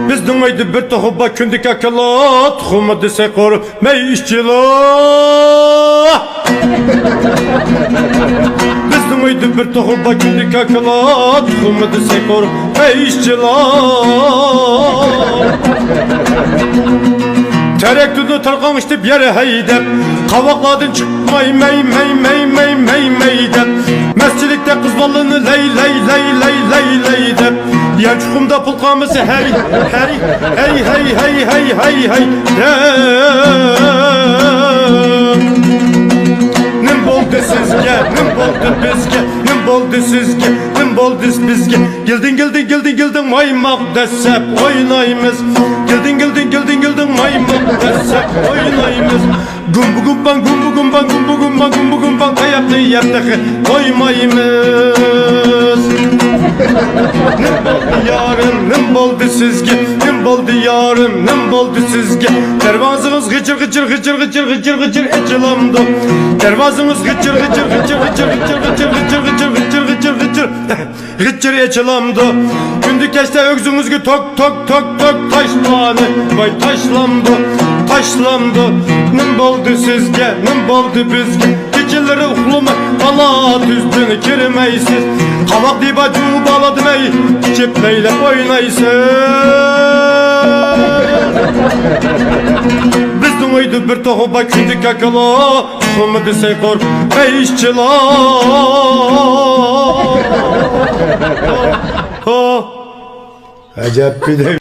Bizden bir tohuba kündük akıla Tuhumu desek or mey işçila Bizden bir tohuba kündük akıla Tuhumu desek or mey işçila Terektüdü tarqamıştı bir yere heydep Kavakladın çıkmay mey mey mey mey mey mey dep Mescidlikte kız balını ley ley ley ley ley ley dep Yer çukumda pulkamızı hey hey hey hey hey hey hey hey Nim boldu sizge, nim boldu bizge Nim boldu sizge, nim boldu bizge Gildin gildin gildin gildin maymak desep oynayımız Gildin gildin gildin gildin maymak desep oynayımız Gumbu gumban gumbu gumban gumbu gumban gumbu gumban Kayaplı yerdeki koymayımız Nim boldu yarın, nim boldu sizge Nim boldu yarın, nim boldu sizge Dervazınız gıcır gıcır gıcır gıcır gıcır gıcır ecilamdı Dervazınız gıcır gıcır gıcır gıcır gıcır gıcır gıcır gıcır gıcır gıcır gıcır Gıcır ecilamdı Gündük geçte öksünüzgü tok tok tok tok taşlanı Vay taşlandı, taşlandı Nim boldu sizge, nim boldu bizge Geceleri uhluma bala düzdün kirmeysiz Kavak diba cumu baladım ey Çipleyle oynaysın Bizden oydu bir tohuba kündük akıla Tuhumu desek or ey işçila Acep bir de